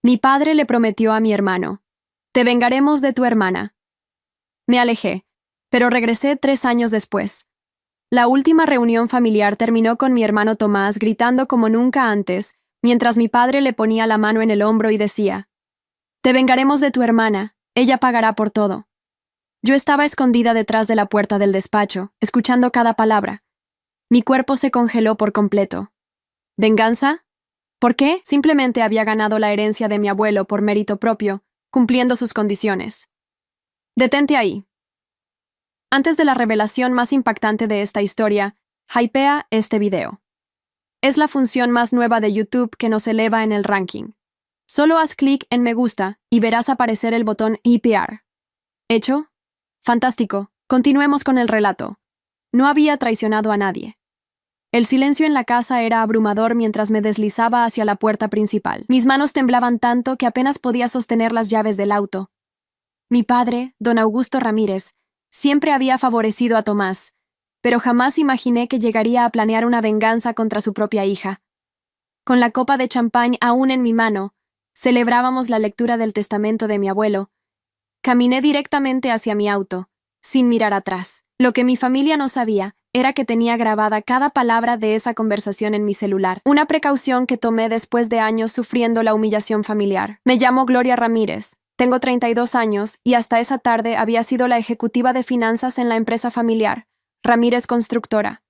Mi padre le prometió a mi hermano: «Te vengaremos de tu hermana». Me alejé, pero regresé 3 años después. La última reunión familiar terminó con mi hermano Tomás gritando como nunca antes, mientras mi padre le ponía la mano en el hombro y decía: «Te vengaremos de tu hermana, ella pagará por todo». Yo estaba escondida detrás de la puerta del despacho, escuchando cada palabra. Mi cuerpo se congeló por completo. ¿Venganza? ¿Por qué? Simplemente había ganado la herencia de mi abuelo por mérito propio, cumpliendo sus condiciones. Detente ahí. Antes de la revelación más impactante de esta historia, hypea este video. Es la función más nueva de YouTube que nos eleva en el ranking. Solo haz clic en me gusta y verás aparecer el botón IPR. ¿Hecho? Fantástico. Continuemos con el relato. No había traicionado a nadie. El silencio en la casa era abrumador mientras me deslizaba hacia la puerta principal. Mis manos temblaban tanto que apenas podía sostener las llaves del auto. Mi padre, don Augusto Ramírez, siempre había favorecido a Tomás, pero jamás imaginé que llegaría a planear una venganza contra su propia hija. Con la copa de champán aún en mi mano, celebrábamos la lectura del testamento de mi abuelo. Caminé directamente hacia mi auto, sin mirar atrás. Lo que mi familia no sabía era que tenía grabada cada palabra de esa conversación en mi celular, una precaución que tomé después de años sufriendo la humillación familiar. Me llamo Gloria Ramírez. Tengo 32 años y hasta esa tarde había sido la ejecutiva de finanzas en la empresa familiar, Ramírez Constructora.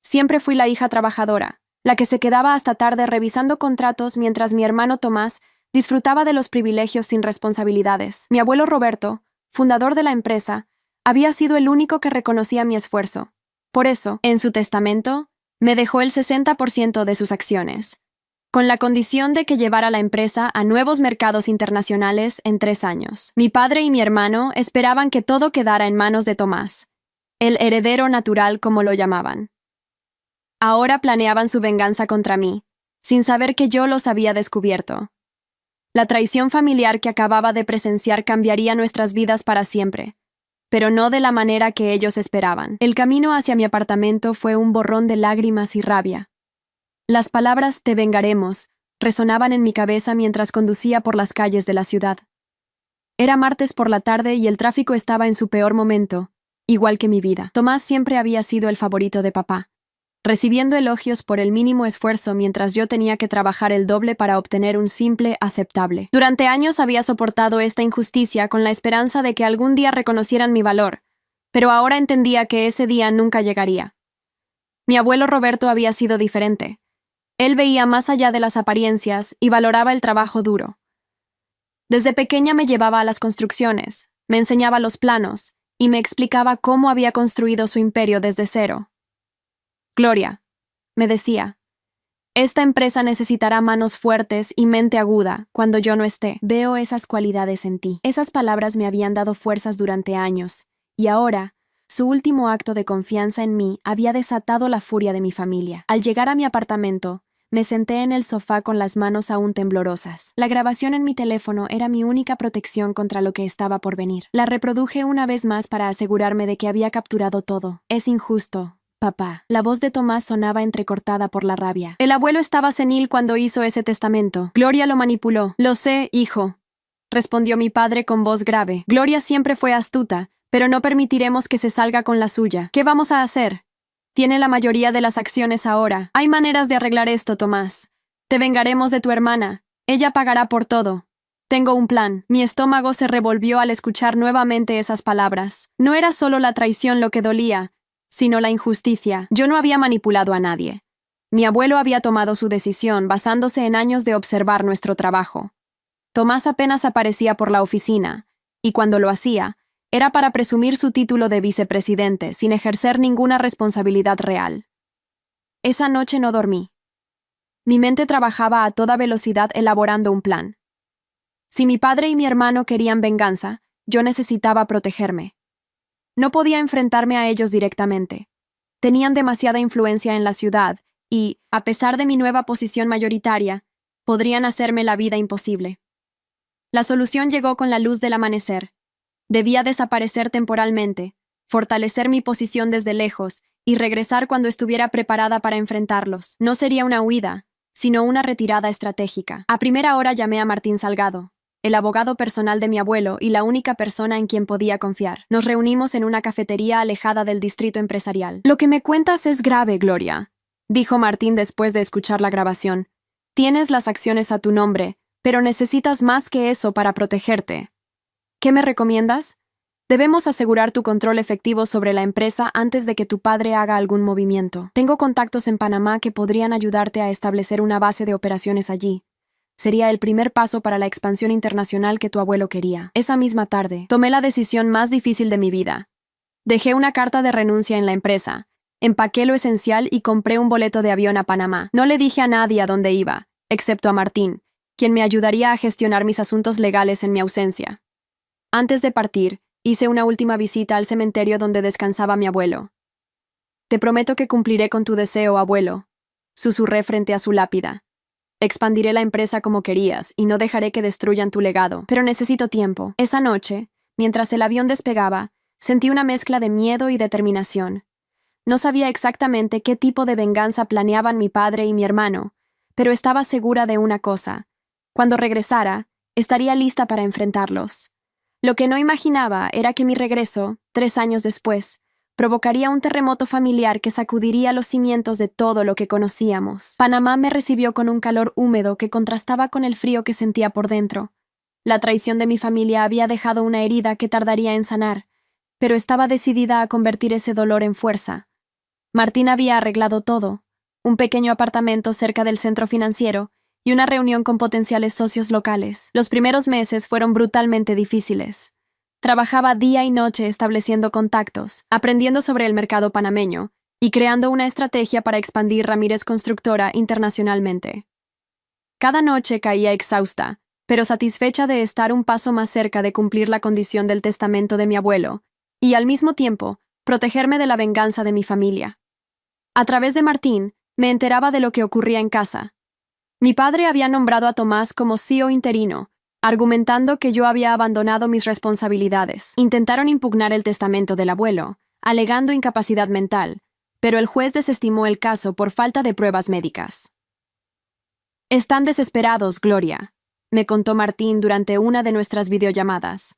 Siempre fui la hija trabajadora, la que se quedaba hasta tarde revisando contratos mientras mi hermano Tomás disfrutaba de los privilegios sin responsabilidades. Mi abuelo Roberto, fundador de la empresa, había sido el único que reconocía mi esfuerzo. Por eso, en su testamento, me dejó el 60% de sus acciones, con la condición de que llevara la empresa a nuevos mercados internacionales en 3 años. Mi padre y mi hermano esperaban que todo quedara en manos de Tomás, el heredero natural como lo llamaban. Ahora planeaban su venganza contra mí, sin saber que yo los había descubierto. La traición familiar que acababa de presenciar cambiaría nuestras vidas para siempre, pero no de la manera que ellos esperaban. El camino hacia mi apartamento fue un borrón de lágrimas y rabia. Las palabras «te vengaremos» resonaban en mi cabeza mientras conducía por las calles de la ciudad. Era martes por la tarde y el tráfico estaba en su peor momento, igual que mi vida. Tomás siempre había sido el favorito de papá, recibiendo elogios por el mínimo esfuerzo mientras yo tenía que trabajar el doble para obtener un simple aceptable. Durante años había soportado esta injusticia con la esperanza de que algún día reconocieran mi valor, pero ahora entendía que ese día nunca llegaría. Mi abuelo Roberto había sido diferente. Él veía más allá de las apariencias y valoraba el trabajo duro. Desde pequeña me llevaba a las construcciones, me enseñaba los planos y me explicaba cómo había construido su imperio desde cero. «Gloria», me decía, «esta empresa necesitará manos fuertes y mente aguda cuando yo no esté. Veo esas cualidades en ti». Esas palabras me habían dado fuerzas durante años, y ahora, su último acto de confianza en mí había desatado la furia de mi familia. Al llegar a mi apartamento, me senté en el sofá con las manos aún temblorosas. La grabación en mi teléfono era mi única protección contra lo que estaba por venir. La reproduje una vez más para asegurarme de que había capturado todo. «Es injusto, papá». La voz de Tomás sonaba entrecortada por la rabia. «El abuelo estaba senil cuando hizo ese testamento. Gloria lo manipuló». «Lo sé, hijo», respondió mi padre con voz grave. «Gloria siempre fue astuta, pero no permitiremos que se salga con la suya. ¿Qué vamos a hacer? Tiene la mayoría de las acciones ahora. Hay maneras de arreglar esto, Tomás. Te vengaremos de tu hermana. Ella pagará por todo. Tengo un plan». Mi estómago se revolvió al escuchar nuevamente esas palabras. No era solo la traición lo que dolía, sino la injusticia. Yo no había manipulado a nadie. Mi abuelo había tomado su decisión basándose en años de observar nuestro trabajo. Tomás apenas aparecía por la oficina, y cuando lo hacía, era para presumir su título de vicepresidente sin ejercer ninguna responsabilidad real. Esa noche no dormí. Mi mente trabajaba a toda velocidad elaborando un plan. Si mi padre y mi hermano querían venganza, yo necesitaba protegerme. No podía enfrentarme a ellos directamente. Tenían demasiada influencia en la ciudad y, a pesar de mi nueva posición mayoritaria, podrían hacerme la vida imposible. La solución llegó con la luz del amanecer. Debía desaparecer temporalmente, fortalecer mi posición desde lejos y regresar cuando estuviera preparada para enfrentarlos. No sería una huida, sino una retirada estratégica. A primera hora llamé a Martín Salgado, el abogado personal de mi abuelo y la única persona en quien podía confiar. Nos reunimos en una cafetería alejada del distrito empresarial. Lo que me cuentas es grave, Gloria, dijo Martín después de escuchar la grabación. Tienes las acciones a tu nombre, pero necesitas más que eso para protegerte. ¿Qué me recomiendas? Debemos asegurar tu control efectivo sobre la empresa antes de que tu padre haga algún movimiento. Tengo contactos en Panamá que podrían ayudarte a establecer una base de operaciones allí. Sería el primer paso para la expansión internacional que tu abuelo quería. Esa misma tarde, tomé la decisión más difícil de mi vida. Dejé una carta de renuncia en la empresa, empaqué lo esencial y compré un boleto de avión a Panamá. No le dije a nadie a dónde iba, excepto a Martín, quien me ayudaría a gestionar mis asuntos legales en mi ausencia. Antes de partir, hice una última visita al cementerio donde descansaba mi abuelo. Te prometo que cumpliré con tu deseo, abuelo, susurré frente a su lápida. Expandiré la empresa como querías y no dejaré que destruyan tu legado, pero necesito tiempo. Esa noche, mientras el avión despegaba, sentí una mezcla de miedo y determinación. No sabía exactamente qué tipo de venganza planeaban mi padre y mi hermano, pero estaba segura de una cosa. Cuando regresara, estaría lista para enfrentarlos. Lo que no imaginaba era que mi regreso, 3 años después, provocaría un terremoto familiar que sacudiría los cimientos de todo lo que conocíamos. Panamá me recibió con un calor húmedo que contrastaba con el frío que sentía por dentro. La traición de mi familia había dejado una herida que tardaría en sanar, pero estaba decidida a convertir ese dolor en fuerza. Martín había arreglado todo: un pequeño apartamento cerca del centro financiero y una reunión con potenciales socios locales. Los primeros meses fueron brutalmente difíciles. Trabajaba día y noche estableciendo contactos, aprendiendo sobre el mercado panameño y creando una estrategia para expandir Ramírez Constructora internacionalmente. Cada noche caía exhausta, pero satisfecha de estar un paso más cerca de cumplir la condición del testamento de mi abuelo y, al mismo tiempo, protegerme de la venganza de mi familia. A través de Martín, me enteraba de lo que ocurría en casa. Mi padre había nombrado a Tomás como CEO interino, argumentando que yo había abandonado mis responsabilidades. Intentaron impugnar el testamento del abuelo, alegando incapacidad mental, pero el juez desestimó el caso por falta de pruebas médicas. «Están desesperados, Gloria», me contó Martín durante una de nuestras videollamadas.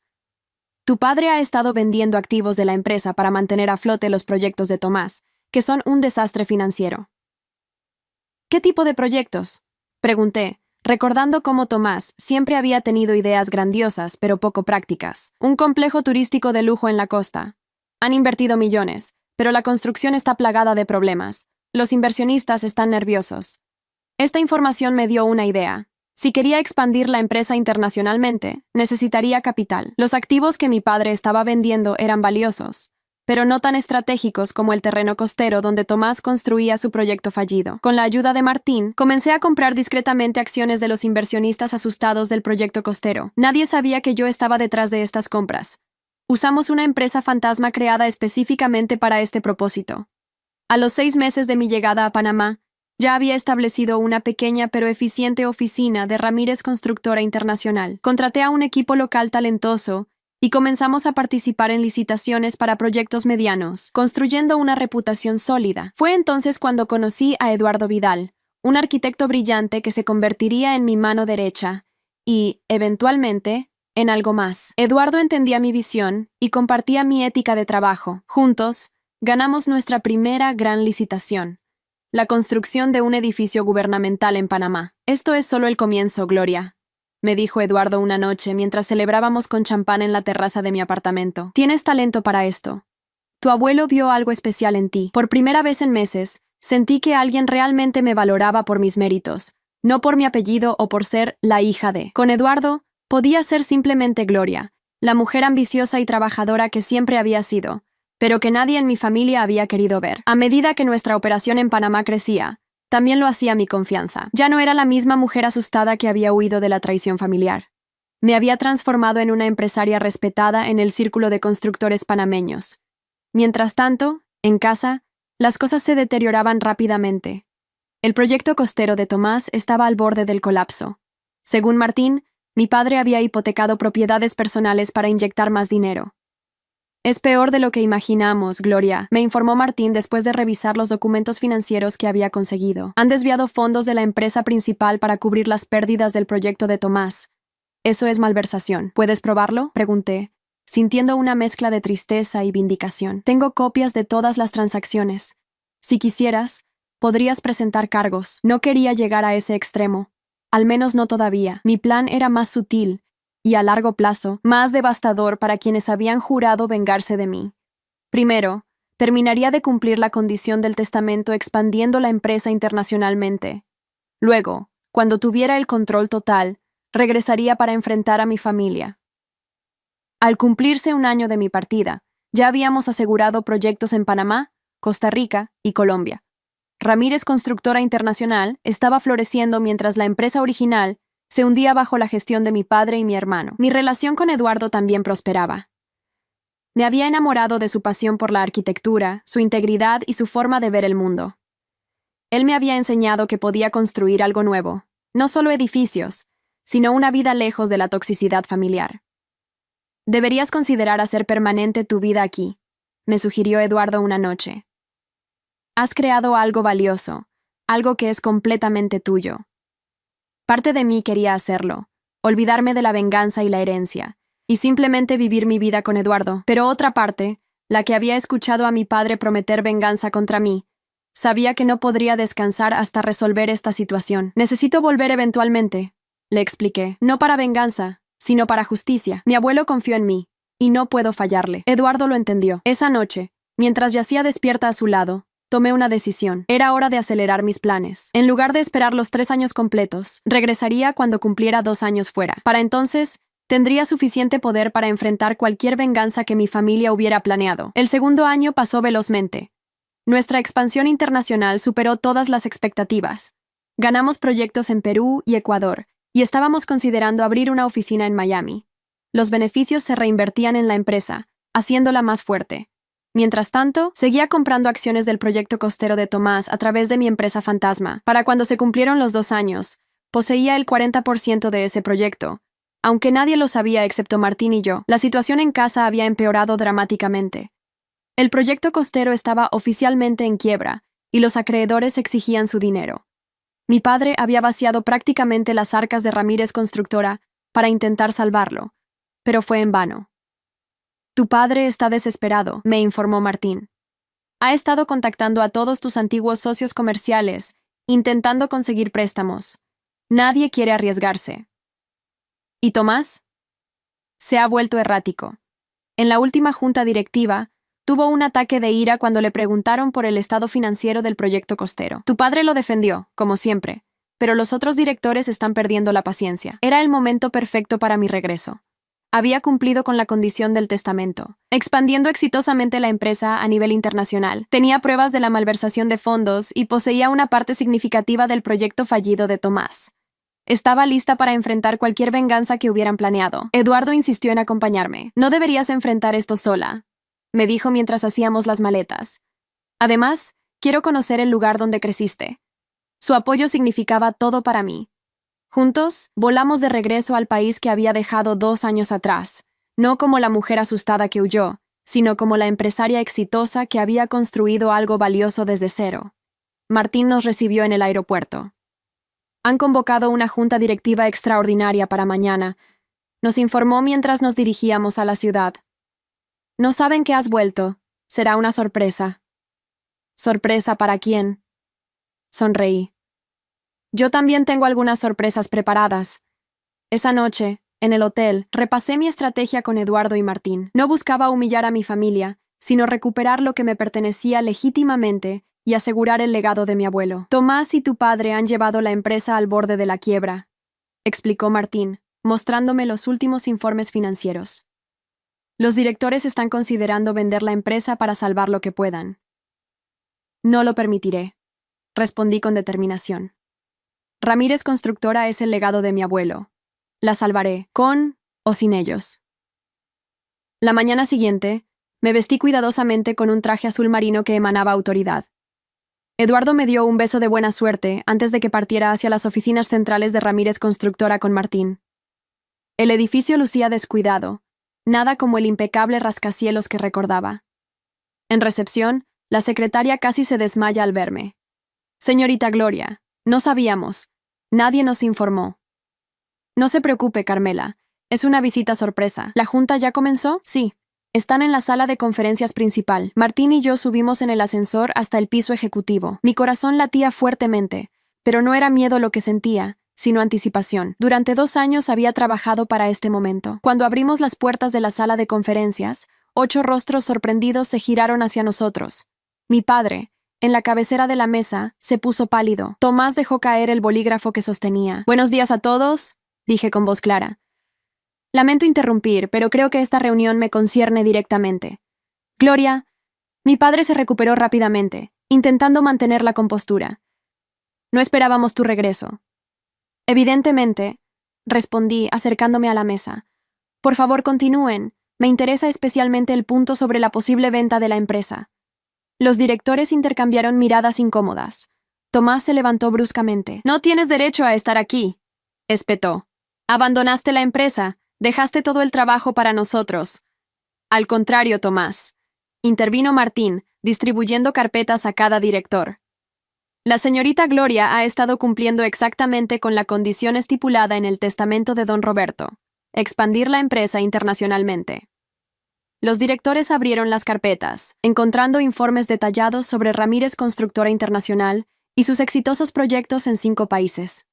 «Tu padre ha estado vendiendo activos de la empresa para mantener a flote los proyectos de Tomás, que son un desastre financiero». «¿Qué tipo de proyectos?», pregunté, recordando cómo Tomás siempre había tenido ideas grandiosas pero poco prácticas. «Un complejo turístico de lujo en la costa. Han invertido millones, pero la construcción está plagada de problemas. Los inversionistas están nerviosos». Esta información me dio una idea. Si quería expandir la empresa internacionalmente, necesitaría capital. Los activos que mi padre estaba vendiendo eran valiosos, pero no tan estratégicos como el terreno costero donde Tomás construía su proyecto fallido. Con la ayuda de Martín, comencé a comprar discretamente acciones de los inversionistas asustados del proyecto costero. Nadie sabía que yo estaba detrás de estas compras. Usamos una empresa fantasma creada específicamente para este propósito. A los 6 meses de mi llegada a Panamá, ya había establecido una pequeña pero eficiente oficina de Ramírez Constructora Internacional. Contraté a un equipo local talentoso y comenzamos a participar en licitaciones para proyectos medianos, construyendo una reputación sólida. Fue entonces cuando conocí a Eduardo Vidal, un arquitecto brillante que se convertiría en mi mano derecha y, eventualmente, en algo más. Eduardo entendía mi visión y compartía mi ética de trabajo. Juntos, ganamos nuestra primera gran licitación: la construcción de un edificio gubernamental en Panamá. «Esto es solo el comienzo, Gloria», me dijo Eduardo una noche mientras celebrábamos con champán en la terraza de mi apartamento. «Tienes talento para esto. Tu abuelo vio algo especial en ti. Por primera vez en meses, sentí que alguien realmente me valoraba por mis méritos, no por mi apellido o por ser la hija de». Con Eduardo, podía ser simplemente Gloria, la mujer ambiciosa y trabajadora que siempre había sido, pero que nadie en mi familia había querido ver. A medida que nuestra operación en Panamá crecía, también lo hacía mi confianza. Ya no era la misma mujer asustada que había huido de la traición familiar. Me había transformado en una empresaria respetada en el círculo de constructores panameños. Mientras tanto, en casa, las cosas se deterioraban rápidamente. El proyecto costero de Tomás estaba al borde del colapso. Según Martín, mi padre había hipotecado propiedades personales para inyectar más dinero. Es peor de lo que imaginamos, Gloria, me informó Martín después de revisar los documentos financieros que había conseguido. Han desviado fondos de la empresa principal para cubrir las pérdidas del proyecto de Tomás. Eso es malversación. ¿Puedes probarlo?, pregunté, sintiendo una mezcla de tristeza y vindicación. Tengo copias de todas las transacciones. Si quisieras, podrías presentar cargos. No quería llegar a ese extremo. Al menos no todavía. Mi plan era más sutil y, a largo plazo, más devastador para quienes habían jurado vengarse de mí. Primero, terminaría de cumplir la condición del testamento expandiendo la empresa internacionalmente. Luego, cuando tuviera el control total, regresaría para enfrentar a mi familia. Al cumplirse un año de mi partida, ya habíamos asegurado proyectos en Panamá, Costa Rica y Colombia. Ramírez Constructora Internacional estaba floreciendo mientras la empresa original se hundía bajo la gestión de mi padre y mi hermano. Mi relación con Eduardo también prosperaba. Me había enamorado de su pasión por la arquitectura, su integridad y su forma de ver el mundo. Él me había enseñado que podía construir algo nuevo, no solo edificios, sino una vida lejos de la toxicidad familiar. Deberías considerar hacer permanente tu vida aquí, me sugirió Eduardo una noche. Has creado algo valioso, algo que es completamente tuyo. Parte de mí quería hacerlo, olvidarme de la venganza y la herencia, y simplemente vivir mi vida con Eduardo. Pero otra parte, la que había escuchado a mi padre prometer venganza contra mí, sabía que no podría descansar hasta resolver esta situación. Necesito volver eventualmente, le expliqué. No para venganza, sino para justicia. Mi abuelo confió en mí, y no puedo fallarle. Eduardo lo entendió. Esa noche, mientras yacía despierta a su lado, tomé una decisión. Era hora de acelerar mis planes. En lugar de esperar los 3 años completos, regresaría cuando cumpliera 2 años fuera. Para entonces, tendría suficiente poder para enfrentar cualquier venganza que mi familia hubiera planeado. El segundo año pasó velozmente. Nuestra expansión internacional superó todas las expectativas. Ganamos proyectos en Perú y Ecuador, y estábamos considerando abrir una oficina en Miami. Los beneficios se reinvertían en la empresa, haciéndola más fuerte. Mientras tanto, seguía comprando acciones del proyecto costero de Tomás a través de mi empresa fantasma. Para cuando se cumplieron los 2 años, poseía el 40% de ese proyecto. Aunque nadie lo sabía excepto Martín y yo, la situación en casa había empeorado dramáticamente. El proyecto costero estaba oficialmente en quiebra, y los acreedores exigían su dinero. Mi padre había vaciado prácticamente las arcas de Ramírez Constructora para intentar salvarlo, pero fue en vano. Tu padre está desesperado, me informó Martín. Ha estado contactando a todos tus antiguos socios comerciales, intentando conseguir préstamos. Nadie quiere arriesgarse. ¿Y Tomás? Se ha vuelto errático. En la última junta directiva, tuvo un ataque de ira cuando le preguntaron por el estado financiero del proyecto costero. Tu padre lo defendió, como siempre, pero los otros directores están perdiendo la paciencia. Era el momento perfecto para mi regreso. Había cumplido con la condición del testamento, expandiendo exitosamente la empresa a nivel internacional. Tenía pruebas de la malversación de fondos y poseía una parte significativa del proyecto fallido de Tomás. Estaba lista para enfrentar cualquier venganza que hubieran planeado. Eduardo insistió en acompañarme. No deberías enfrentar esto sola, me dijo mientras hacíamos las maletas. Además, quiero conocer el lugar donde creciste. Su apoyo significaba todo para mí. Juntos, volamos de regreso al país que había dejado 2 años atrás, no como la mujer asustada que huyó, sino como la empresaria exitosa que había construido algo valioso desde cero. Martín nos recibió en el aeropuerto. Han convocado una junta directiva extraordinaria para mañana, nos informó mientras nos dirigíamos a la ciudad. No saben que has vuelto. Será una sorpresa. ¿Sorpresa para quién? Sonreí. Yo también tengo algunas sorpresas preparadas. Esa noche, en el hotel, repasé mi estrategia con Eduardo y Martín. No buscaba humillar a mi familia, sino recuperar lo que me pertenecía legítimamente y asegurar el legado de mi abuelo. Tomás y tu padre han llevado la empresa al borde de la quiebra, explicó Martín, mostrándome los últimos informes financieros. Los directores están considerando vender la empresa para salvar lo que puedan. No lo permitiré, respondí con determinación. Ramírez Constructora es el legado de mi abuelo. La salvaré, con o sin ellos. La mañana siguiente, me vestí cuidadosamente con un traje azul marino que emanaba autoridad. Eduardo me dio un beso de buena suerte antes de que partiera hacia las oficinas centrales de Ramírez Constructora con Martín. El edificio lucía descuidado. nada como el impecable rascacielos que recordaba. En recepción, la secretaria casi se desmaya al verme. Señorita Gloria, no sabíamos. Nadie nos informó. No se preocupe, Carmela. Es una visita sorpresa. ¿La junta ya comenzó? Sí. Están en la sala de conferencias principal. Martín y yo subimos en el ascensor hasta el piso ejecutivo. Mi corazón latía fuertemente, pero no era miedo lo que sentía, sino anticipación. Durante 2 años había trabajado para este momento. Cuando abrimos las puertas de la sala de conferencias, 8 rostros sorprendidos se giraron hacia nosotros. Mi padre, en la cabecera de la mesa, se puso pálido. Tomás dejó caer el bolígrafo que sostenía. «Buenos días a todos», dije con voz clara. «Lamento interrumpir, pero creo que esta reunión me concierne directamente. Gloria, mi padre se recuperó rápidamente, intentando mantener la compostura. No esperábamos tu regreso». «Evidentemente», respondí, acercándome a la mesa. «Por favor, continúen. Me interesa especialmente el punto sobre la posible venta de la empresa». Los directores intercambiaron miradas incómodas. Tomás se levantó bruscamente. «No tienes derecho a estar aquí», espetó. «Abandonaste la empresa. Dejaste todo el trabajo para nosotros». «Al contrario, Tomás», intervino Martín, distribuyendo carpetas a cada director. «La señorita Gloria ha estado cumpliendo exactamente con la condición estipulada en el testamento de don Roberto: expandir la empresa internacionalmente». Los directores abrieron las carpetas, encontrando informes detallados sobre Ramírez Constructora Internacional y sus exitosos proyectos en 5 países.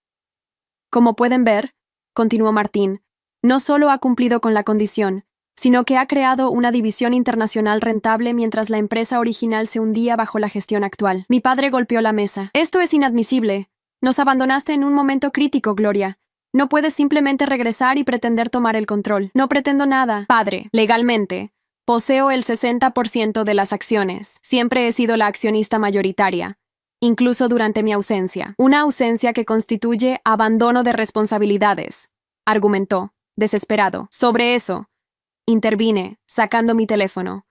«Como pueden ver», continuó Martín, «no solo ha cumplido con la condición, sino que ha creado una división internacional rentable mientras la empresa original se hundía bajo la gestión actual». Mi padre golpeó la mesa. «Esto es inadmisible. Nos abandonaste en un momento crítico, Gloria. No puedes simplemente regresar y pretender tomar el control». «No pretendo nada, padre. Legalmente poseo el 60% de las acciones. Siempre he sido la accionista mayoritaria, incluso durante mi ausencia. Una ausencia que constituye abandono de responsabilidades», argumentó, desesperado. «Sobre eso», intervine, sacando mi teléfono.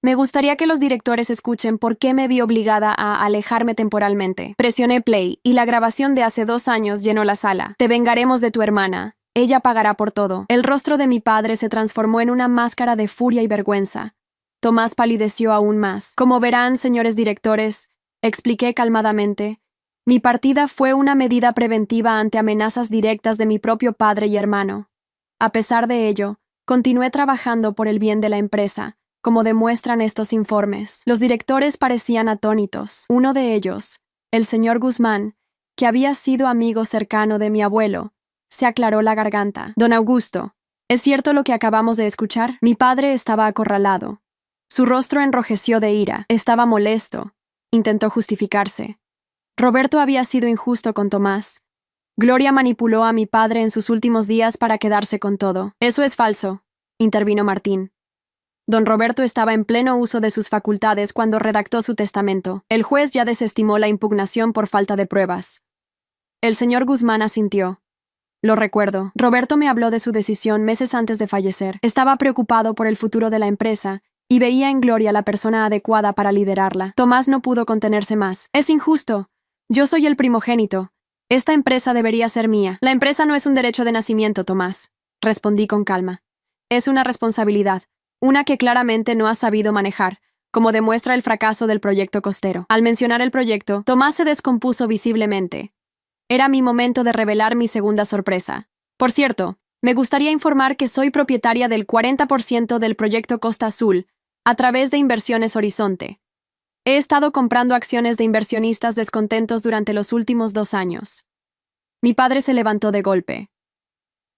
«Me gustaría que los directores escuchen por qué me vi obligada a alejarme temporalmente». Presioné play y la grabación de hace 2 años llenó la sala. «Te vengaremos de tu hermana. Ella pagará por todo». El rostro de mi padre se transformó en una máscara de furia y vergüenza. Tomás palideció aún más. «Como verán, señores directores», expliqué calmadamente, «mi partida fue una medida preventiva ante amenazas directas de mi propio padre y hermano. A pesar de ello, continué trabajando por el bien de la empresa, como demuestran estos informes». Los directores parecían atónitos. Uno de ellos, el señor Guzmán, que había sido amigo cercano de mi abuelo, se aclaró la garganta. «Don Augusto, ¿es cierto lo que acabamos de escuchar?» Mi padre estaba acorralado. Su rostro enrojeció de ira. Estaba molesto. Intentó justificarse. Roberto había sido injusto con Tomás. Gloria manipuló a mi padre en sus últimos días para quedarse con todo. «Eso es falso», intervino Martín. Don Roberto estaba en pleno uso de sus facultades cuando redactó su testamento. El juez ya desestimó la impugnación por falta de pruebas. El señor Guzmán asintió. «Lo recuerdo. Roberto me habló de su decisión meses antes de fallecer. Estaba preocupado por el futuro de la empresa y veía en Gloria la persona adecuada para liderarla». Tomás no pudo contenerse más. «Es injusto. Yo soy el primogénito. Esta empresa debería ser mía». «La empresa no es un derecho de nacimiento, Tomás», respondí con calma. «Es una responsabilidad, una que claramente no has sabido manejar, como demuestra el fracaso del proyecto costero». Al mencionar el proyecto, Tomás se descompuso visiblemente. Era mi momento de revelar mi segunda sorpresa. «Por cierto, me gustaría informar que soy propietaria del 40% del proyecto Costa Azul a través de Inversiones Horizonte. He estado comprando acciones de inversionistas descontentos durante los últimos 2 años». Mi padre se levantó de golpe.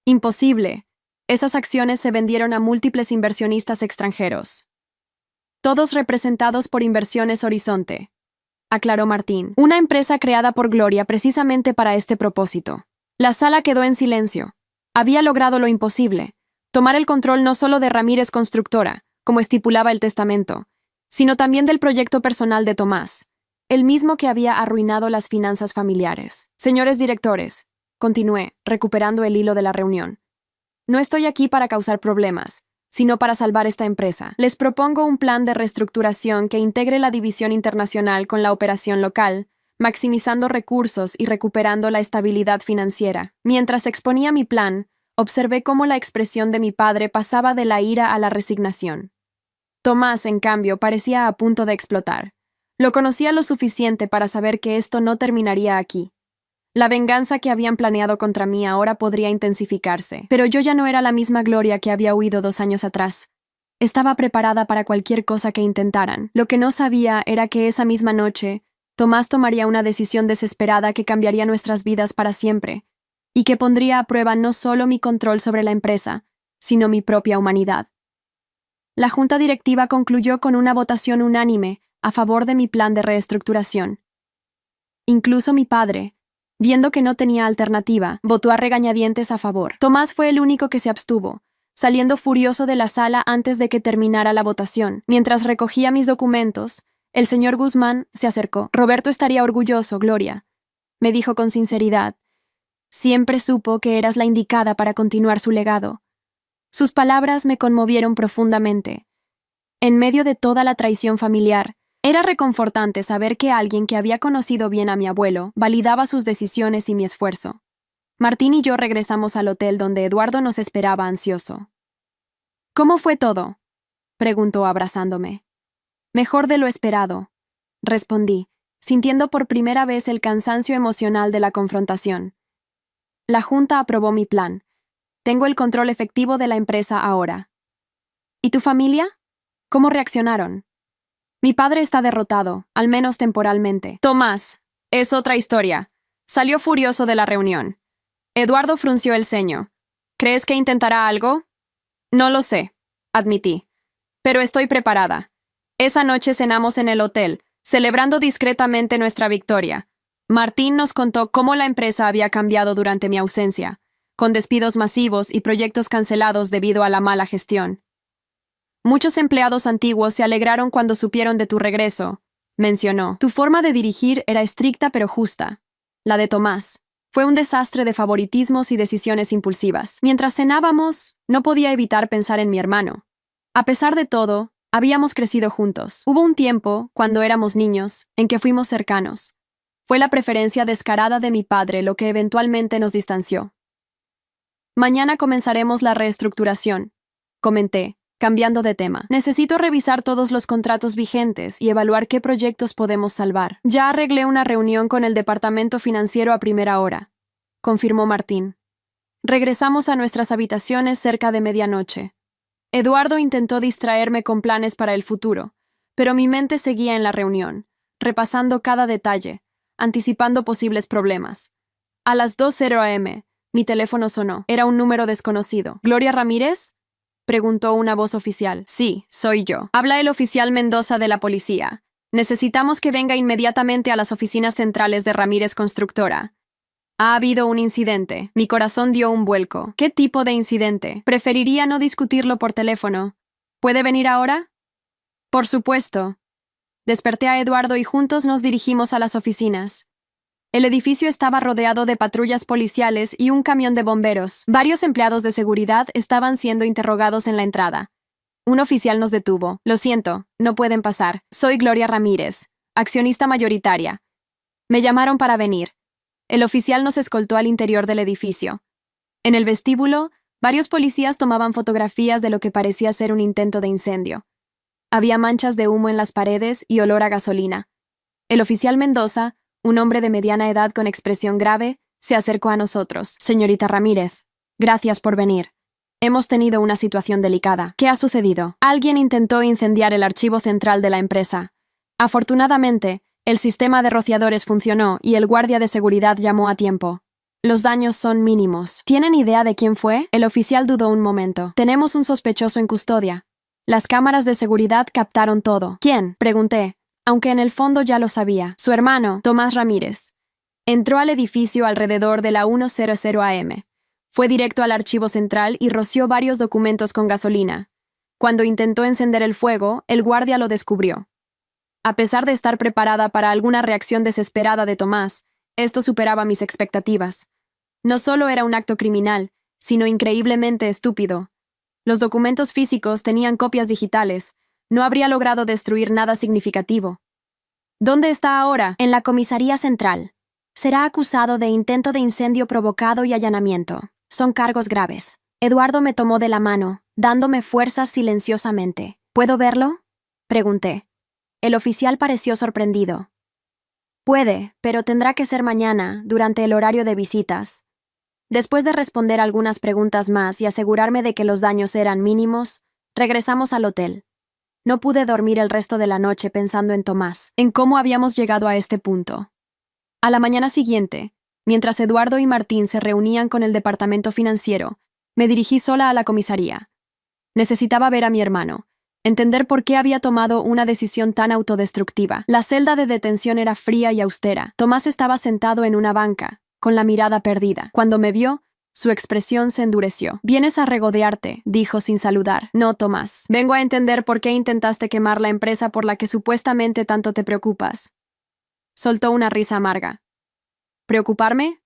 «Imposible. Esas acciones se vendieron a múltiples inversionistas extranjeros. Todos representados por Inversiones Horizonte», aclaró Martín. «Una empresa creada por Gloria precisamente para este propósito». La sala quedó en silencio. Había logrado lo imposible: tomar el control no solo de Ramírez Constructora, como estipulaba el testamento, sino también del proyecto personal de Tomás, el mismo que había arruinado las finanzas familiares. «Señores directores», continué, recuperando el hilo de la reunión, «no estoy aquí para causar problemas, sino para salvar esta empresa. Les propongo un plan de reestructuración que integre la división internacional con la operación local, maximizando recursos y recuperando la estabilidad financiera». Mientras exponía mi plan, observé cómo la expresión de mi padre pasaba de la ira a la resignación. Tomás, en cambio, parecía a punto de explotar. Lo conocía lo suficiente para saber que esto no terminaría aquí. La venganza que habían planeado contra mí ahora podría intensificarse, pero yo ya no era la misma Gloria que había huido 2 años atrás. Estaba preparada para cualquier cosa que intentaran. Lo que no sabía era que esa misma noche, Tomás tomaría una decisión desesperada que cambiaría nuestras vidas para siempre, y que pondría a prueba no solo mi control sobre la empresa, sino mi propia humanidad. La junta directiva concluyó con una votación unánime a favor de mi plan de reestructuración. Incluso mi padre, viendo que no tenía alternativa, votó a regañadientes a favor. Tomás fue el único que se abstuvo, saliendo furioso de la sala antes de que terminara la votación. Mientras recogía mis documentos, el señor Guzmán se acercó. «Roberto estaría orgulloso, Gloria», me dijo con sinceridad. «Siempre supo que eras la indicada para continuar su legado». Sus palabras me conmovieron profundamente. En medio de toda la traición familiar, era reconfortante saber que alguien que había conocido bien a mi abuelo validaba sus decisiones y mi esfuerzo. Martín y yo regresamos al hotel donde Eduardo nos esperaba ansioso. «¿Cómo fue todo?», preguntó abrazándome. «Mejor de lo esperado», respondí, sintiendo por primera vez el cansancio emocional de la confrontación. La junta aprobó mi plan. Tengo el control efectivo de la empresa ahora. ¿Y tu familia? ¿Cómo reaccionaron? Mi padre está derrotado, al menos temporalmente. Tomás, es otra historia. Salió furioso de la reunión. Eduardo frunció el ceño. ¿Crees que intentará algo? No lo sé, admití. Pero estoy preparada. Esa noche cenamos en el hotel, celebrando discretamente nuestra victoria. Martín nos contó cómo la empresa había cambiado durante mi ausencia, con despidos masivos y proyectos cancelados debido a la mala gestión. Muchos empleados antiguos se alegraron cuando supieron de tu regreso, mencionó. Tu forma de dirigir era estricta pero justa. La de Tomás fue un desastre de favoritismos y decisiones impulsivas. Mientras cenábamos, no podía evitar pensar en mi hermano. A pesar de todo, habíamos crecido juntos. Hubo un tiempo, cuando éramos niños, en que fuimos cercanos. Fue la preferencia descarada de mi padre lo que eventualmente nos distanció. Mañana comenzaremos la reestructuración, comenté, cambiando de tema. Necesito revisar todos los contratos vigentes y evaluar qué proyectos podemos salvar. Ya arreglé una reunión con el departamento financiero a primera hora, confirmó Martín. Regresamos a nuestras habitaciones cerca de medianoche. Eduardo intentó distraerme con planes para el futuro, pero mi mente seguía en la reunión, repasando cada detalle, anticipando posibles problemas. A las 2:00 am, mi teléfono sonó. Era un número desconocido. ¿Gloria Ramírez?, preguntó una voz oficial. Sí, soy yo. Habla el oficial Mendoza de la policía. Necesitamos que venga inmediatamente a las oficinas centrales de Ramírez Constructora. Ha habido un incidente. Mi corazón dio un vuelco. ¿Qué tipo de incidente? Preferiría no discutirlo por teléfono. ¿Puede venir ahora? Por supuesto. Desperté a Eduardo y juntos nos dirigimos a las oficinas. El edificio estaba rodeado de patrullas policiales y un camión de bomberos. Varios empleados de seguridad estaban siendo interrogados en la entrada. Un oficial nos detuvo. Lo siento, no pueden pasar. Soy Gloria Ramírez, accionista mayoritaria. Me llamaron para venir. El oficial nos escoltó al interior del edificio. En el vestíbulo, varios policías tomaban fotografías de lo que parecía ser un intento de incendio. Había manchas de humo en las paredes y olor a gasolina. El oficial Mendoza, un hombre de mediana edad con expresión grave, se acercó a nosotros. Señorita Ramírez, gracias por venir. Hemos tenido una situación delicada. ¿Qué ha sucedido? Alguien intentó incendiar el archivo central de la empresa. Afortunadamente, el sistema de rociadores funcionó y el guardia de seguridad llamó a tiempo. Los daños son mínimos. ¿Tienen idea de quién fue? El oficial dudó un momento. Tenemos un sospechoso en custodia. Las cámaras de seguridad captaron todo. ¿Quién?, pregunté, aunque en el fondo ya lo sabía. Su hermano, Tomás Ramírez. Entró al edificio alrededor de la 1:00 am. Fue directo al archivo central y roció varios documentos con gasolina. Cuando intentó encender el fuego, el guardia lo descubrió. A pesar de estar preparada para alguna reacción desesperada de Tomás, esto superaba mis expectativas. No solo era un acto criminal, sino increíblemente estúpido. Los documentos físicos tenían copias digitales. No habría logrado destruir nada significativo. ¿Dónde está ahora? En la comisaría central. Será acusado de intento de incendio provocado y allanamiento. Son cargos graves. Eduardo me tomó de la mano, dándome fuerzas silenciosamente. ¿Puedo verlo? Pregunté. El oficial pareció sorprendido. Puede, pero tendrá que ser mañana, durante el horario de visitas. Después de responder algunas preguntas más y asegurarme de que los daños eran mínimos, regresamos al hotel. No pude dormir el resto de la noche pensando en Tomás, en cómo habíamos llegado a este punto. A la mañana siguiente, mientras Eduardo y Martín se reunían con el departamento financiero, me dirigí sola a la comisaría. Necesitaba ver a mi hermano, entender por qué había tomado una decisión tan autodestructiva. La celda de detención era fría y austera. Tomás estaba sentado en una banca, con la mirada perdida. Cuando me vio, su expresión se endureció. «Vienes a regodearte», dijo sin saludar. «No, Tomás. Vengo a entender por qué intentaste quemar la empresa por la que supuestamente tanto te preocupas». Soltó una risa amarga. ¿Preocuparme?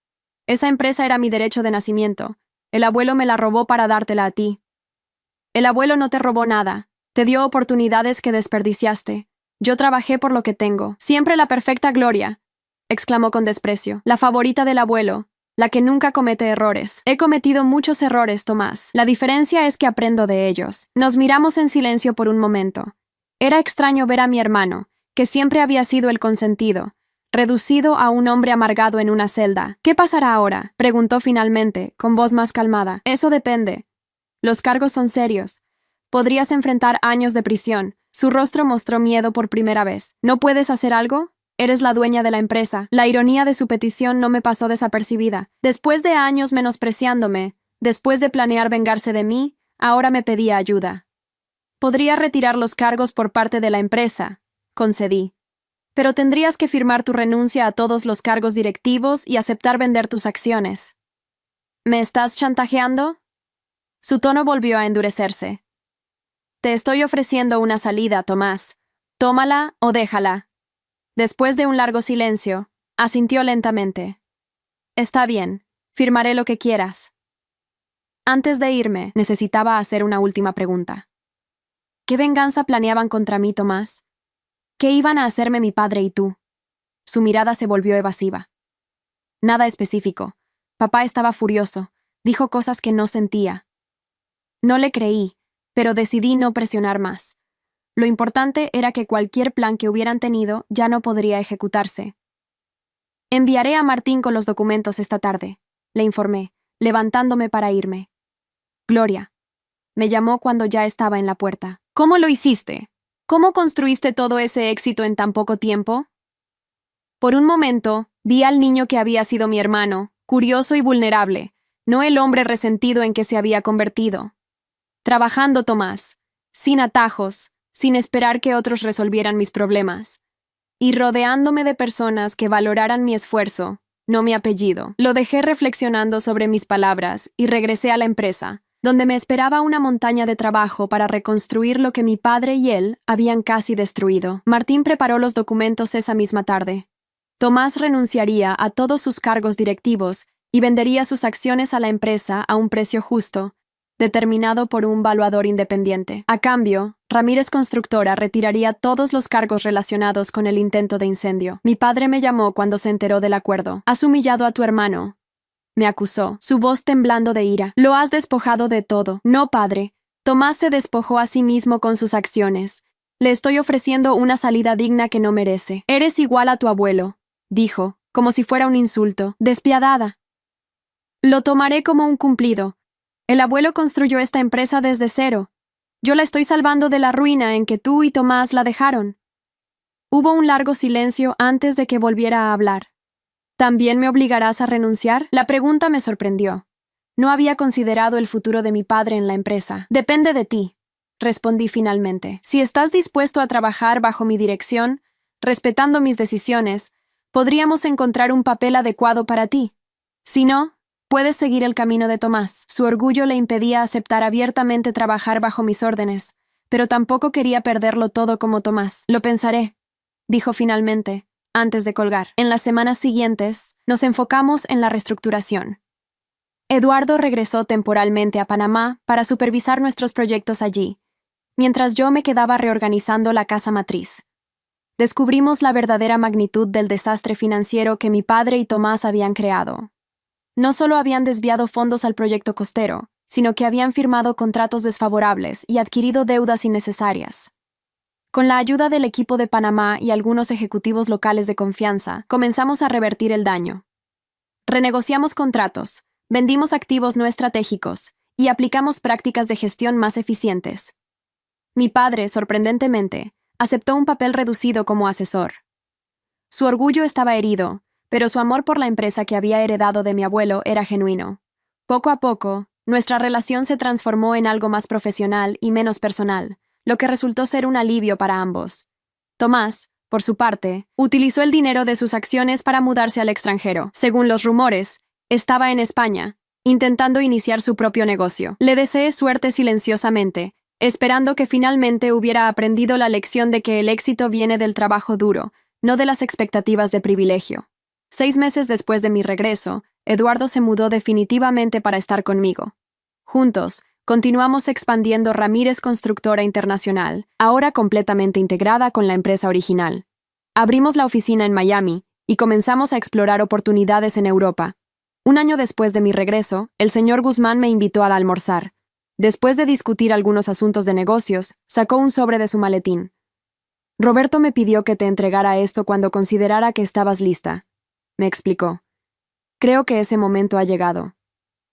Esa empresa era mi derecho de nacimiento. El abuelo me la robó para dártela a ti. El abuelo no te robó nada. Te dio oportunidades que desperdiciaste. Yo trabajé por lo que tengo. Siempre la perfecta Gloria, exclamó con desprecio. La favorita del abuelo, la que nunca comete errores. He cometido muchos errores, Tomás. La diferencia es que aprendo de ellos. Nos miramos en silencio por un momento. Era extraño ver a mi hermano, que siempre había sido el consentido, reducido a un hombre amargado en una celda. ¿Qué pasará ahora?, preguntó finalmente, con voz más calmada. Eso depende. Los cargos son serios. Podrías enfrentar años de prisión. Su rostro mostró miedo por primera vez. ¿No puedes hacer algo? Eres la dueña de la empresa. La ironía de su petición no me pasó desapercibida. Después de años menospreciándome, después de planear vengarse de mí, ahora me pedía ayuda. Podría retirar los cargos por parte de la empresa, concedí. Pero tendrías que firmar tu renuncia a todos los cargos directivos y aceptar vender tus acciones. ¿Me estás chantajeando? Su tono volvió a endurecerse. Te estoy ofreciendo una salida, Tomás. Tómala o déjala. Después de un largo silencio, asintió lentamente. Está bien, firmaré lo que quieras. Antes de irme, necesitaba hacer una última pregunta. ¿Qué venganza planeaban contra mí, Tomás? ¿Qué iban a hacerme mi padre y tú? Su mirada se volvió evasiva. Nada específico. Papá estaba furioso. Dijo cosas que no sentía. No le creí, pero decidí no presionar más. Lo importante era que cualquier plan que hubieran tenido ya no podría ejecutarse. Enviaré a Martín con los documentos esta tarde, le informé, levantándome para irme. Gloria. Me llamó cuando ya estaba en la puerta. ¿Cómo lo hiciste? ¿Cómo construiste todo ese éxito en tan poco tiempo? Por un momento, vi al niño que había sido mi hermano, curioso y vulnerable, no el hombre resentido en que se había convertido. Trabajando, Tomás, sin atajos, sin esperar que otros resolvieran mis problemas, y rodeándome de personas que valoraran mi esfuerzo, no mi apellido. Lo dejé reflexionando sobre mis palabras y regresé a la empresa, donde me esperaba una montaña de trabajo para reconstruir lo que mi padre y él habían casi destruido. Martín preparó los documentos esa misma tarde. Tomás renunciaría a todos sus cargos directivos y vendería sus acciones a la empresa a un precio justo, determinado por un valuador independiente. A cambio, Ramírez Constructora retiraría todos los cargos relacionados con el intento de incendio. Mi padre me llamó cuando se enteró del acuerdo. «Has humillado a tu hermano», me acusó, su voz temblando de ira. «Lo has despojado de todo». «No, padre. Tomás se despojó a sí mismo con sus acciones. Le estoy ofreciendo una salida digna que no merece». «Eres igual a tu abuelo», dijo, como si fuera un insulto. «Despiadada». «Lo tomaré como un cumplido. El abuelo construyó esta empresa desde cero. Yo la estoy salvando de la ruina en que tú y Tomás la dejaron». Hubo un largo silencio antes de que volviera a hablar. «¿También me obligarás a renunciar?». La pregunta me sorprendió. No había considerado el futuro de mi padre en la empresa. «Depende de ti», respondí finalmente. «Si estás dispuesto a trabajar bajo mi dirección, respetando mis decisiones, podríamos encontrar un papel adecuado para ti. Si no, puedes seguir el camino de Tomás». Su orgullo le impedía aceptar abiertamente trabajar bajo mis órdenes, pero tampoco quería perderlo todo como Tomás. «Lo pensaré», dijo finalmente, antes de colgar. En las semanas siguientes, nos enfocamos en la reestructuración. Eduardo regresó temporalmente a Panamá para supervisar nuestros proyectos allí, mientras yo me quedaba reorganizando la casa matriz. Descubrimos la verdadera magnitud del desastre financiero que mi padre y Tomás habían creado. No solo habían desviado fondos al proyecto costero, sino que habían firmado contratos desfavorables y adquirido deudas innecesarias. Con la ayuda del equipo de Panamá y algunos ejecutivos locales de confianza, comenzamos a revertir el daño. Renegociamos contratos, vendimos activos no estratégicos y aplicamos prácticas de gestión más eficientes. Mi padre, sorprendentemente, aceptó un papel reducido como asesor. Su orgullo estaba herido, pero su amor por la empresa que había heredado de mi abuelo era genuino. Poco a poco, nuestra relación se transformó en algo más profesional y menos personal, lo que resultó ser un alivio para ambos. Tomás, por su parte, utilizó el dinero de sus acciones para mudarse al extranjero. Según los rumores, estaba en España, intentando iniciar su propio negocio. Le deseé suerte silenciosamente, esperando que finalmente hubiera aprendido la lección de que el éxito viene del trabajo duro, no de las expectativas de privilegio. 6 meses después de mi regreso, Eduardo se mudó definitivamente para estar conmigo. Juntos, continuamos expandiendo Ramírez Constructora Internacional, ahora completamente integrada con la empresa original. Abrimos la oficina en Miami y comenzamos a explorar oportunidades en Europa. Un año después de mi regreso, el señor Guzmán me invitó a almorzar. Después de discutir algunos asuntos de negocios, sacó un sobre de su maletín. Roberto me pidió que te entregara esto cuando considerara que estabas lista, me explicó. Creo que ese momento ha llegado.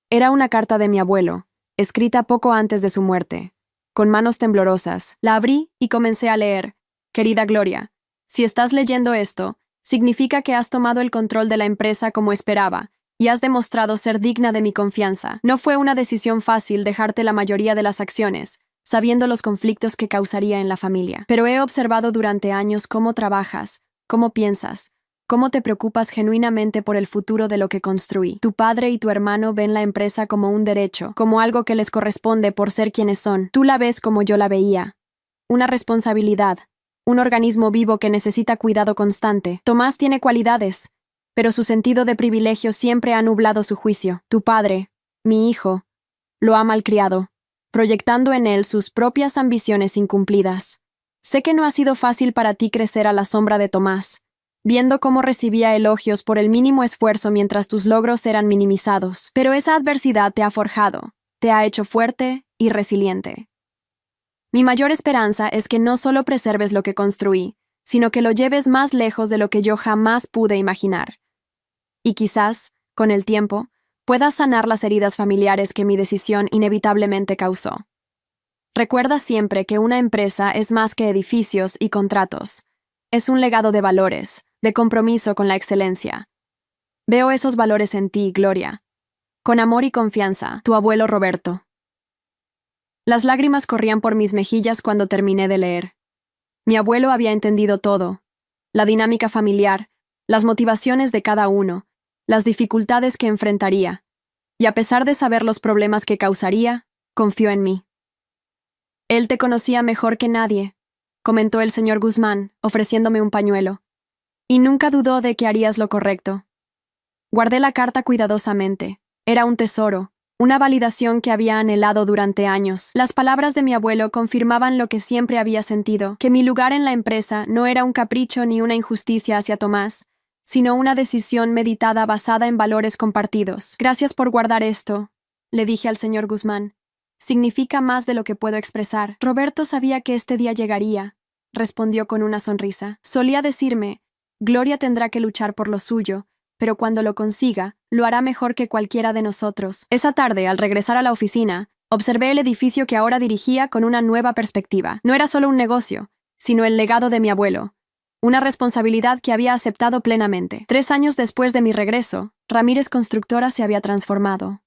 Era una carta de mi abuelo, escrita poco antes de su muerte. Con manos temblorosas, la abrí y comencé a leer. Querida Gloria, si estás leyendo esto, significa que has tomado el control de la empresa como esperaba y has demostrado ser digna de mi confianza. No fue una decisión fácil dejarte la mayoría de las acciones, sabiendo los conflictos que causaría en la familia. Pero he observado durante años cómo trabajas, cómo piensas, cómo te preocupas genuinamente por el futuro de lo que construí. Tu padre y tu hermano ven la empresa como un derecho, como algo que les corresponde por ser quienes son. Tú la ves como yo la veía. Una responsabilidad, un organismo vivo que necesita cuidado constante. Tomás tiene cualidades, pero su sentido de privilegio siempre ha nublado su juicio. Tu padre, mi hijo, lo ha malcriado, proyectando en él sus propias ambiciones incumplidas. Sé que no ha sido fácil para ti crecer a la sombra de Tomás, viendo cómo recibía elogios por el mínimo esfuerzo mientras tus logros eran minimizados. Pero esa adversidad te ha forjado, te ha hecho fuerte y resiliente. Mi mayor esperanza es que no solo preserves lo que construí, sino que lo lleves más lejos de lo que yo jamás pude imaginar. Y quizás, con el tiempo, puedas sanar las heridas familiares que mi decisión inevitablemente causó. Recuerda siempre que una empresa es más que edificios y contratos. Es un legado de valores, de compromiso con la excelencia. Veo esos valores en ti, Gloria. Con amor y confianza, tu abuelo Roberto. Las lágrimas corrían por mis mejillas cuando terminé de leer. Mi abuelo había entendido todo: la dinámica familiar, las motivaciones de cada uno, las dificultades que enfrentaría, y a pesar de saber los problemas que causaría, confió en mí. Él te conocía mejor que nadie, comentó el señor Guzmán, ofreciéndome un pañuelo, y nunca dudó de que harías lo correcto. Guardé la carta cuidadosamente. Era un tesoro, una validación que había anhelado durante años. Las palabras de mi abuelo confirmaban lo que siempre había sentido, que mi lugar en la empresa no era un capricho ni una injusticia hacia Tomás, sino una decisión meditada basada en valores compartidos. Gracias por guardar esto, le dije al señor Guzmán. Significa más de lo que puedo expresar. Roberto sabía que este día llegaría, respondió con una sonrisa. Solía decirme, Gloria tendrá que luchar por lo suyo, pero cuando lo consiga, lo hará mejor que cualquiera de nosotros. Esa tarde, al regresar a la oficina, observé el edificio que ahora dirigía con una nueva perspectiva. No era solo un negocio, sino el legado de mi abuelo. Una responsabilidad que había aceptado plenamente. 3 años después de mi regreso, Ramírez Constructora se había transformado.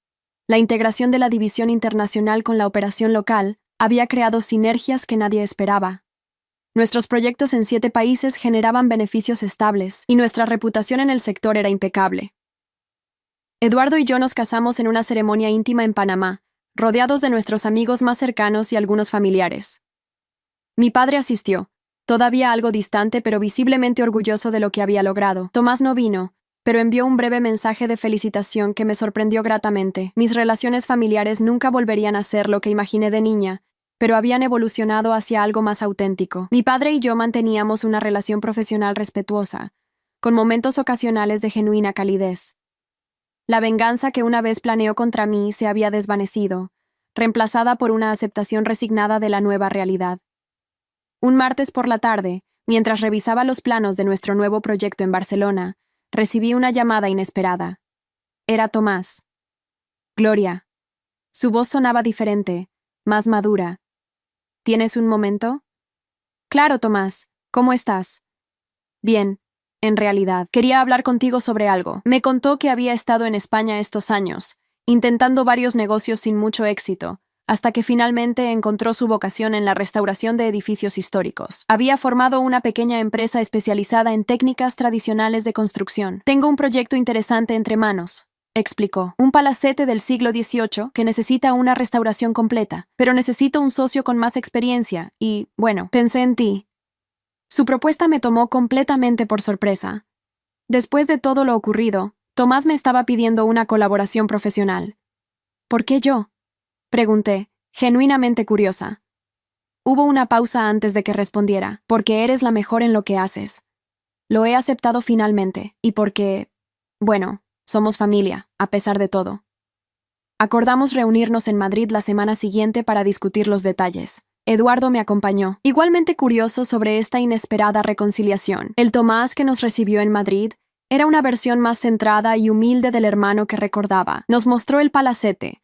La integración de la división internacional con la operación local había creado sinergias que nadie esperaba. Nuestros proyectos en 7 países generaban beneficios estables, y nuestra reputación en el sector era impecable. Eduardo y yo nos casamos en una ceremonia íntima en Panamá, rodeados de nuestros amigos más cercanos y algunos familiares. Mi padre asistió, todavía algo distante pero visiblemente orgulloso de lo que había logrado. Tomás no vino, pero envió un breve mensaje de felicitación que me sorprendió gratamente. Mis relaciones familiares nunca volverían a ser lo que imaginé de niña, pero habían evolucionado hacia algo más auténtico. Mi padre y yo manteníamos una relación profesional respetuosa, con momentos ocasionales de genuina calidez. La venganza que una vez planeó contra mí se había desvanecido, reemplazada por una aceptación resignada de la nueva realidad. Un martes por la tarde, mientras revisaba los planos de nuestro nuevo proyecto en Barcelona, recibí una llamada inesperada. Era Tomás. Gloria. Su voz sonaba diferente, más madura. ¿Tienes un momento? Claro, Tomás. ¿Cómo estás? Bien. En realidad, quería hablar contigo sobre algo. Me contó que había estado en España estos años, intentando varios negocios sin mucho éxito, hasta que finalmente encontró su vocación en la restauración de edificios históricos. Había formado una pequeña empresa especializada en técnicas tradicionales de construcción. Tengo un proyecto interesante entre manos, explicó. Un palacete del siglo XVIII que necesita una restauración completa, pero necesito un socio con más experiencia y, bueno, pensé en ti. Su propuesta me tomó completamente por sorpresa. Después de todo lo ocurrido, Tomás me estaba pidiendo una colaboración profesional. ¿Por qué yo?, pregunté, genuinamente curiosa. Hubo una pausa antes de que respondiera. Porque eres la mejor en lo que haces. Lo he aceptado finalmente, y porque, bueno, somos familia, a pesar de todo. Acordamos reunirnos en Madrid la semana siguiente para discutir los detalles. Eduardo me acompañó, igualmente curioso sobre esta inesperada reconciliación. El Tomás que nos recibió en Madrid era una versión más centrada y humilde del hermano que recordaba. Nos mostró el palacete,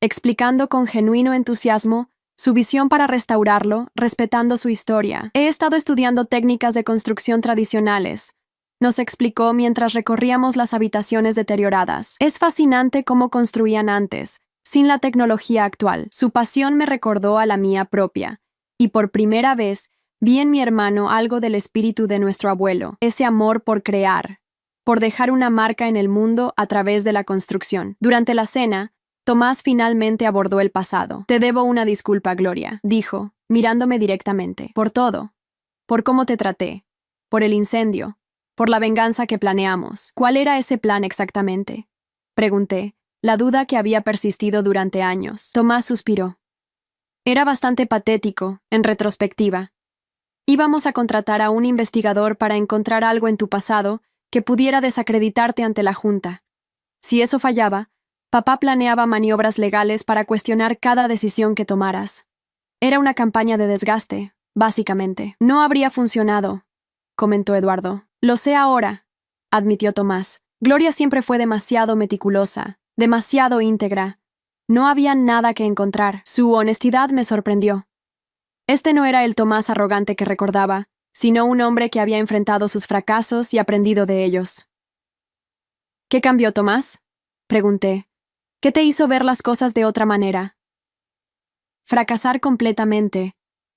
explicando con genuino entusiasmo su visión para restaurarlo, respetando su historia. He estado estudiando técnicas de construcción tradicionales, nos explicó mientras recorríamos las habitaciones deterioradas. Es fascinante cómo construían antes, sin la tecnología actual. Su pasión me recordó a la mía propia, y por primera vez vi en mi hermano algo del espíritu de nuestro abuelo, ese amor por crear, por dejar una marca en el mundo a través de la construcción. Durante la cena, Tomás finalmente abordó el pasado. Te debo una disculpa, Gloria, dijo, mirándome directamente. Por todo. Por cómo te traté. Por el incendio. Por la venganza que planeamos. ¿Cuál era ese plan exactamente?, pregunté, la duda que había persistido durante años. Tomás suspiró. Era bastante patético, en retrospectiva. Íbamos a contratar a un investigador para encontrar algo en tu pasado que pudiera desacreditarte ante la Junta. Si eso fallaba, papá planeaba maniobras legales para cuestionar cada decisión que tomaras. Era una campaña de desgaste, básicamente. No habría funcionado, comentó Eduardo. Lo sé ahora, admitió Tomás. Gloria siempre fue demasiado meticulosa, demasiado íntegra. No había nada que encontrar. Su honestidad me sorprendió. Este no era el Tomás arrogante que recordaba, sino un hombre que había enfrentado sus fracasos y aprendido de ellos. ¿Qué cambió, Tomás?, pregunté. ¿Qué te hizo ver las cosas de otra manera? Fracasar completamente,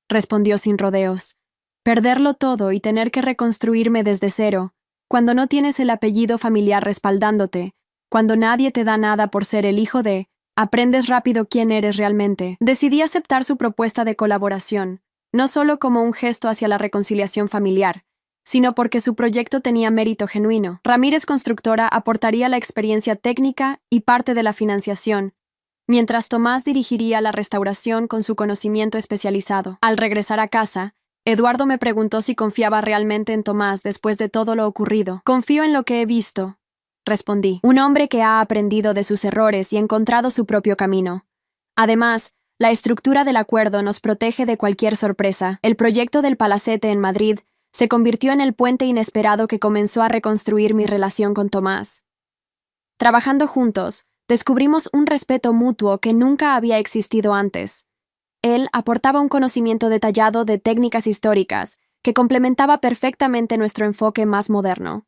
respondió sin rodeos. Perderlo todo y tener que reconstruirme desde cero, cuando no tienes el apellido familiar respaldándote, cuando nadie te da nada por ser el hijo de, aprendes rápido quién eres realmente. Decidí aceptar su propuesta de colaboración, no solo como un gesto hacia la reconciliación familiar, sino porque su proyecto tenía mérito genuino. Ramírez Constructora aportaría la experiencia técnica y parte de la financiación, mientras Tomás dirigiría la restauración con su conocimiento especializado. Al regresar a casa, Eduardo me preguntó si confiaba realmente en Tomás después de todo lo ocurrido. Confío en lo que he visto, respondí. Un hombre que ha aprendido de sus errores y encontrado su propio camino. Además, la estructura del acuerdo nos protege de cualquier sorpresa. El proyecto del palacete en Madrid se convirtió en el puente inesperado que comenzó a reconstruir mi relación con Tomás. Trabajando juntos, descubrimos un respeto mutuo que nunca había existido antes. Él aportaba un conocimiento detallado de técnicas históricas que complementaba perfectamente nuestro enfoque más moderno.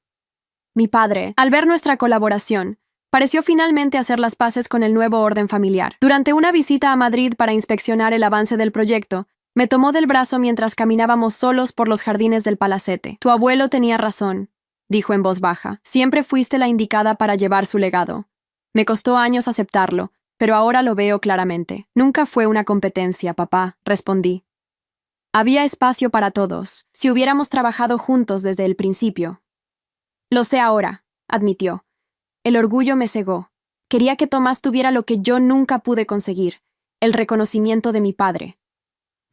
Mi padre, al ver nuestra colaboración, pareció finalmente hacer las paces con el nuevo orden familiar. Durante una visita a Madrid para inspeccionar el avance del proyecto, me tomó del brazo mientras caminábamos solos por los jardines del palacete. Tu abuelo tenía razón, dijo en voz baja. Siempre fuiste la indicada para llevar su legado. Me costó años aceptarlo, pero ahora lo veo claramente. Nunca fue una competencia, papá, respondí. Había espacio para todos, si hubiéramos trabajado juntos desde el principio. Lo sé ahora, admitió. El orgullo me cegó. Quería que Tomás tuviera lo que yo nunca pude conseguir, el reconocimiento de mi padre.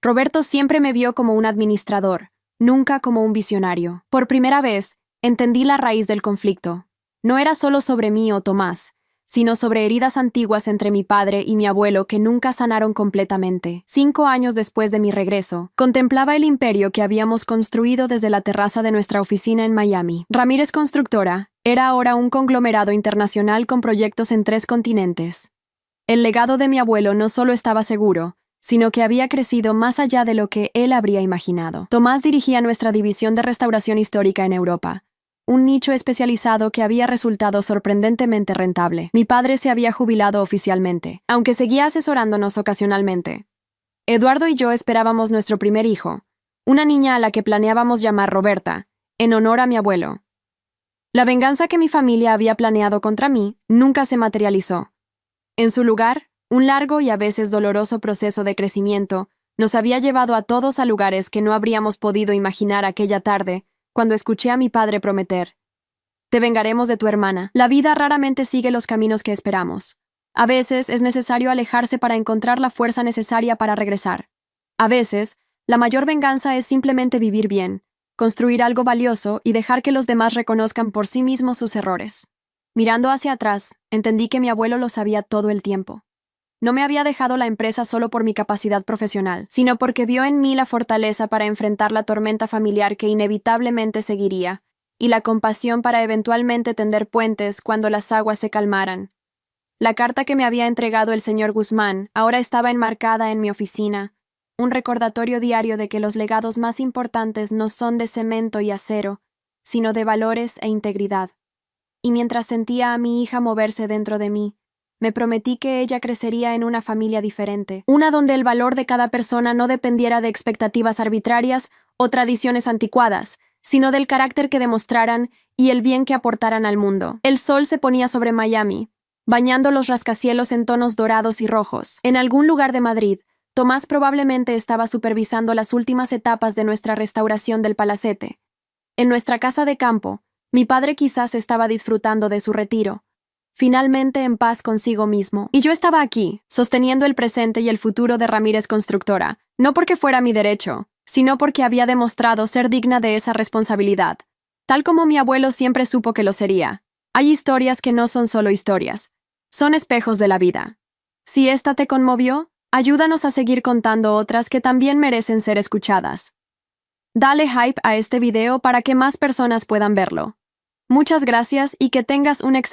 Roberto siempre me vio como un administrador, nunca como un visionario. Por primera vez, entendí la raíz del conflicto. No era solo sobre mí o Tomás, sino sobre heridas antiguas entre mi padre y mi abuelo que nunca sanaron completamente. 5 años después de mi regreso, contemplaba el imperio que habíamos construido desde la terraza de nuestra oficina en Miami. Ramírez Constructora era ahora un conglomerado internacional con proyectos en 3 continentes. El legado de mi abuelo no solo estaba seguro, sino que había crecido más allá de lo que él habría imaginado. Tomás dirigía nuestra división de restauración histórica en Europa, un nicho especializado que había resultado sorprendentemente rentable. Mi padre se había jubilado oficialmente, aunque seguía asesorándonos ocasionalmente. Eduardo y yo esperábamos nuestro primer hijo, una niña a la que planeábamos llamar Roberta, en honor a mi abuelo. La venganza que mi familia había planeado contra mí nunca se materializó. En su lugar, un largo y a veces doloroso proceso de crecimiento nos había llevado a todos a lugares que no habríamos podido imaginar aquella tarde, cuando escuché a mi padre prometer: «Te vengaremos de tu hermana». La vida raramente sigue los caminos que esperamos. A veces es necesario alejarse para encontrar la fuerza necesaria para regresar. A veces, la mayor venganza es simplemente vivir bien, construir algo valioso y dejar que los demás reconozcan por sí mismos sus errores. Mirando hacia atrás, entendí que mi abuelo lo sabía todo el tiempo. No me había dejado la empresa solo por mi capacidad profesional, sino porque vio en mí la fortaleza para enfrentar la tormenta familiar que inevitablemente seguiría, y la compasión para eventualmente tender puentes cuando las aguas se calmaran. La carta que me había entregado el señor Guzmán ahora estaba enmarcada en mi oficina, un recordatorio diario de que los legados más importantes no son de cemento y acero, sino de valores e integridad. Y mientras sentía a mi hija moverse dentro de mí, me prometí que ella crecería en una familia diferente, una donde el valor de cada persona no dependiera de expectativas arbitrarias o tradiciones anticuadas, sino del carácter que demostraran y el bien que aportaran al mundo. El sol se ponía sobre Miami, bañando los rascacielos en tonos dorados y rojos. En algún lugar de Madrid, Tomás probablemente estaba supervisando las últimas etapas de nuestra restauración del palacete. En nuestra casa de campo, mi padre quizás estaba disfrutando de su retiro, finalmente en paz consigo mismo. Y yo estaba aquí, sosteniendo el presente y el futuro de Ramírez Constructora, no porque fuera mi derecho, sino porque había demostrado ser digna de esa responsabilidad, tal como mi abuelo siempre supo que lo sería. Hay historias que no son solo historias, son espejos de la vida. Si esta te conmovió, ayúdanos a seguir contando otras que también merecen ser escuchadas. Dale hype a este video para que más personas puedan verlo. Muchas gracias y que tengas un excelente